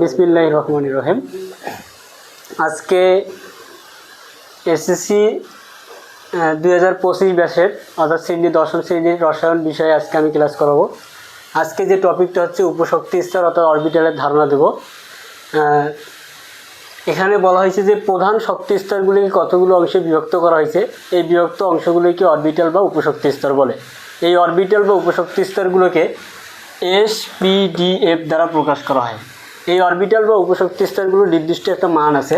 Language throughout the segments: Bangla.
বিসমিল্লাহির রহমানির রহিম। আজকে এসএসসি 2025 ব্যাচের অর্থাৎ শ্রেণী দশম শ্রেণীর রসায়ন বিষয়ে আজকে আমি ক্লাস করাবো। আজকে যে টপিকটা হচ্ছে উপশক্তি স্তর অর্থাৎ অরবিটালের ধারণা দেব। এখানে বলা হয়েছে যে প্রধান শক্তি স্তরগুলিকে কতগুলো অংশে বিভক্ত করা হয়েছে। এই বিভক্ত অংশগুলিকে অরবিটাল বা উপশক্তি স্তর বলে। এই অরবিটাল বা উপশক্তি স্তরগুলোকে SPDF দ্বারা প্রকাশ করা হয়। এই অরবিটাল বা উপশক্তি স্তরগুলোর নির্দিষ্ট একটা মান আছে।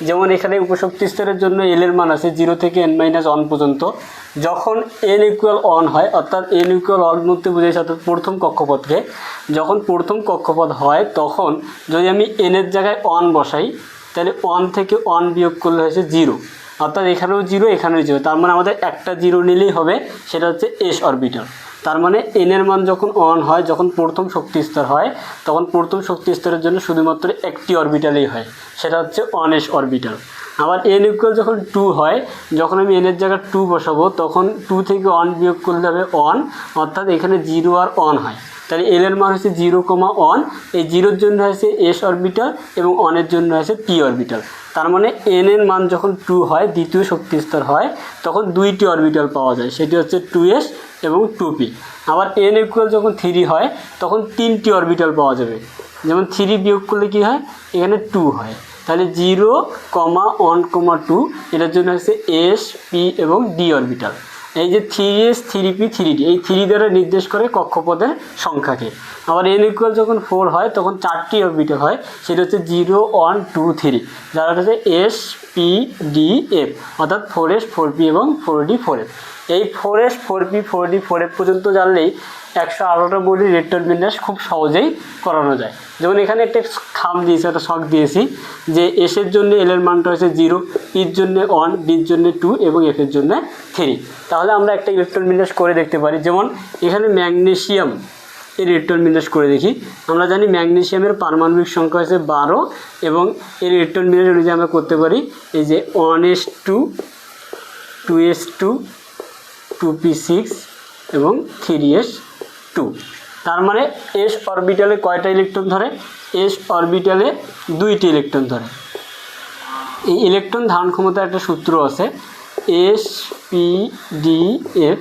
যেমন এখানে উপশক্তি স্তরের জন্য L এর মান আছে 0 থেকে n-1 পর্যন্ত। যখন n = 1 হয় অর্থাৎ n = 1 বলতে বোঝাইছে অর্থাৎ প্রথম কক্ষপথকে যখন প্রথম কক্ষপথ হয় তখন যদি আমি n এর জায়গায় 1 বসাই তাহলে 1 থেকে 1 বিয়োগ করলে হয়েছে 0, অর্থাৎ এখানেও 0 এখানেও 0। তার মানে আমাদের একটা 0 নিলেই হবে, সেটা হচ্ছে S অরবিটাল। তার মানে n এর মান যখন 1 হয়, যখন প্রথম শক্তি স্তর হয়, তখন প্রথম শক্তি স্তরের জন্য শুধুমাত্র একটি অরবিটালই হয়, সেটা হচ্ছে 1s অরবিটাল। আবার n = যখন 2 হয়, যখন আমি n এর জায়গায় 2 বসাবো তখন 2 থেকে 1 বিয়োগ করলে হবে 1, অর্থাৎ এখানে 0 আর 1 হয়। তাহলে L এর মান হচ্ছে 0,1। এই 0-র জন্য হয়েছে S অরবিটাল এবং 1-এর জন্য হয়েছে P অরবিটাল। তার মানে n এর মান যখন 2 হয়, দ্বিতীয় শক্তি স্তর হয়, তখন দুইটি অরবিটাল পাওয়া যায়, সেটি হচ্ছে 2s এবং 2p। আবার n = যখন 3 হয় তখন 3টি অরবিটাল পাওয়া যাবে। যেমন 3 বিয়োগ করলে কি হয়, এখানে 2 হয়। তাহলে 0, 1, 2 এটার জন্য হচ্ছে S, P এবং D অরবিটাল। এই যে 3s, 3p, 3d এই 3 দ্বারা নির্দেশ করে কক্ষপথের সংখ্যাকে। আবার n = যখন 4 হয় তখন 4টি অরবিটাল হয়, সেটা হচ্ছে 0, 1, 2, 3, যারা হচ্ছে S, P, D, F, অর্থাৎ 4s, 4p এবং 4d, 4f। এই 4s, 4p, 4d, 4f পর্যন্ত জানলেই 118টা বডির ইলেকট্রন বিন্যাস খুব সহজেই করানো যায়। যেমন এখানে একটা খাম দিয়েছে, একটা শক দিয়েছি যে S এর জন্য L এর মানটা হচ্ছে 0, P-র জন্য 1, D-র জন্য 2 এবং F-এর জন্য 3। তাহলে আমরা একটা ইলেকট্রন বিন্যাস করে দেখতে পারি। যেমন এখানে ম্যাগনেসিয়াম এর ইলেকট্রন বিন্যাস করে দেখি। আমরা জানি ম্যাগনেসিয়ামের পারমাণবিক সংখ্যা হচ্ছে 12 এবং এর ইলেকট্রন বিন্যাস অনুযায়ী আমরা করতে পারি এই যে 1s2, 2s2, 2p6 এবং 3s2। তার মানে S অরবিটালে কয়টা ইলেকট্রন ধরে? S অরবিটালে 2টি ইলেকট্রন ধরে। এই ইলেকট্রন ধারণ ক্ষমতার একটা সূত্র আছে, SPDF।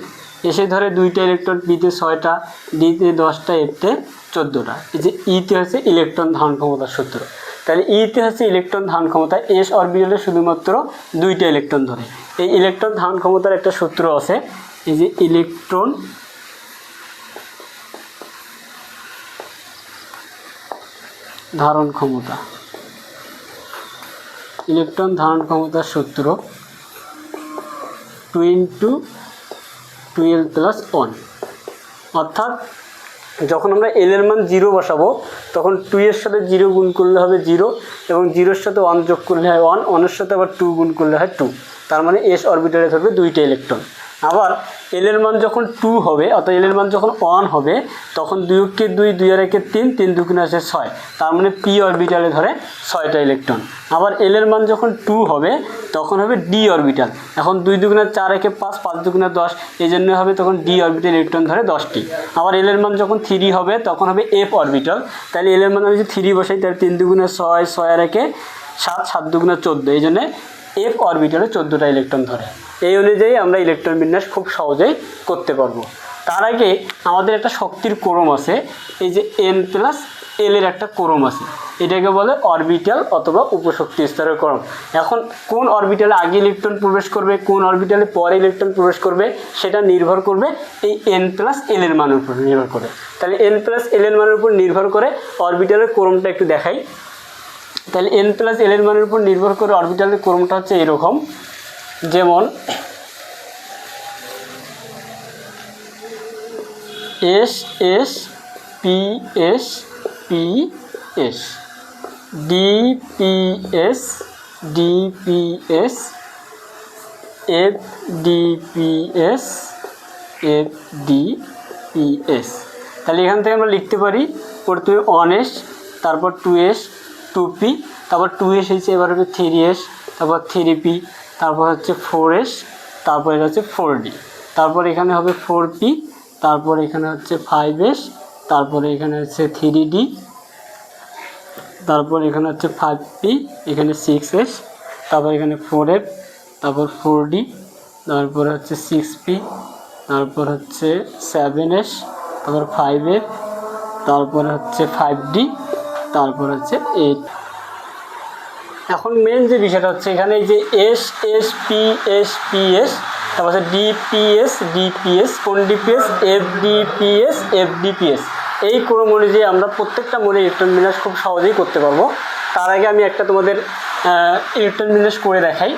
এসে ধরে 2টা ইলেকট্রন, P-তে 6টা, D-তে 10টা, F-তে 14টা। এই যে E-তে হচ্ছে ইলেকট্রন ধারণ ক্ষমতার সূত্র। তাহলে E-তে হচ্ছে ইলেকট্রন ধারণ ক্ষমতা। S অরবিটালে শুধুমাত্র 2টা ইলেকট্রন ধরে। এই ইলেকট্রন ধারণ ক্ষমতার একটা সূত্র আছে, এই যে ইলেকট্রন ধারণ ক্ষমতা। ইলেকট্রন ধারণ ক্ষমতার সূত্র 2 × 12+1, অর্থাৎ যখন আমরা L এর মান 0 বসাবো তখন 2 এর সাথে 0 গুণ করলে হবে 0 এবং 0-এর সাথে 1 যোগ করলে হয় 1, 1-এর সাথে আবার 2 গুণ করলে হয় 2। তার মানে S অরবিটালে ধরবে 2টা ইলেকট্রন। আবার L এর মান যখন 2 হবে অর্থাৎ L এর মান যখন 1 হবে তখন 2 × 2, 2 আর 1 3, 3 × 2 = 6। তার মানে P অরবিটালে ধরে 6টা ইলেকট্রন। আবার L এর মান যখন 2 হবে তখন হবে D অরবিটাল। এখন 2 × 2 = 4, 1 5, 5 × 2 = 10, এই জন্য হবে তখন D অরবিটাল ইলেকট্রন ধরে 10টি। আবার L এর মান যখন 3 হবে তখন হবে F অরবিটাল। তাহলে L এর মান আমি যদি 3 বসাই তাহলে 3 × 2 = 6, 6 আর 1 7, 7 × 2 = 14, এই জন্য F অরবিটালে 14টা ইলেকট্রন ধরে। এই অনুযায়ী আমরা ইলেকট্রন বিন্যাস খুব সহজেই করতে পারবো। তার আগে আমাদের একটা শক্তির ক্রম আছে, এই যে n+L এর একটা ক্রম আছে, এটাকে বলে অরবিটাল অথবা উপশক্তি স্তরের ক্রম। এখন কোন অরবিটালে আগে ইলেকট্রন প্রবেশ করবে, কোন অরবিটালে পরে ইলেকট্রন প্রবেশ করবে, সেটা নির্ভর করবে এই n+L এর মানের উপর নির্ভর করে। তাহলে n+L এর মানের উপর নির্ভর করে অরবিটালের ক্রমটা একটু দেখাই। তাহলে n+L এর মানের উপর নির্ভর করে অরবিটালের ক্রমটা হচ্ছে এরকম। যেমন S S, P S, P S, D P S, D P S, F D P S, F D P S। তাহলে এখান থেকে আমরা লিখতে পারি প্রথমে 1s, তারপর 2s, 2p, তারপর 2s হচ্ছে এবার হবে 3s, তারপর 3p, তারপর হচ্ছে 4s, তারপর এটা হচ্ছে 4d, তারপর এখানে হবে 4p, তারপর এখানে হচ্ছে 5s, তারপরে এখানে হচ্ছে 3d, তারপর এখানে হচ্ছে 5p, এখানে 6s, তারপর এখানে 4f, তারপর 4d, তারপর হচ্ছে 6p, তারপর হচ্ছে 7s, তারপর 5f, তারপর হচ্ছে 5d, তারপর হচ্ছে 8। এখন মেন যে বিষয়টা হচ্ছে এখানে এই যে S S P S P S, তারপর হচ্ছে ডিপিএস ডিপিএস, কোন ডিপিএস, এফডিপিএস এফডিপিএস, এই ক্রম অনুযায়ী আমরা প্রত্যেকটা মোডে ইলেকট্রন বিন্যাস খুব সহজেই করতে পারবো। তার আগে আমি একটা তোমাদের ইলেকট্রন বিন্যাস করে দেখাই।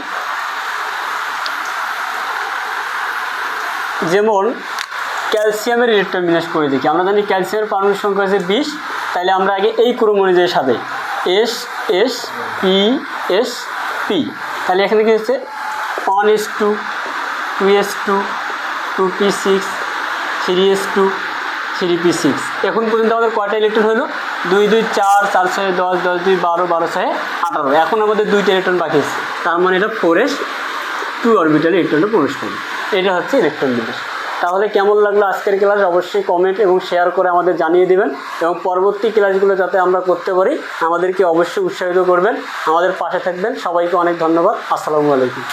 যেমন ক্যালসিয়ামের ইলেকট্রন বিন্যাস করে দেখি। আমরা জানি ক্যালসিয়ামের পারমাণবিক সংখ্যা হচ্ছে 20, তাহলে আমরা আগে এই ক্রম অনুযায়ী সাজাই, S S P S P. তাহলে এখানে কি হচ্ছে 1s2, 2s2, 2p6, 3s2, 3p6। এখন পর্যন্ত আমাদের কয়টা ইলেকট্রন হলো? 2 2 4, 4 6 10, 10 2 12, 12 6 18। এখন আমাদের 2টা ইলেকট্রন বাকি আছে, তার মানে এটা 4s 2 অরবিটালে ইলেকট্রনটা প্রবেশ করবে। এটা হচ্ছে ইলেকট্রন বিন্যাস। তাহলে কেমন লাগলো আজকের ক্লাস অবশ্যই কমেন্ট এবং শেয়ার করে আমাদের জানিয়ে দেবেন, এবং পরবর্তী ক্লাসগুলো যাতে আমরা করতে পারি আমাদেরকে অবশ্যই উৎসাহিত করবেন, আমাদের পাশে থাকবেন। সবাইকে অনেক ধন্যবাদ। আসসালামু আলাইকুম।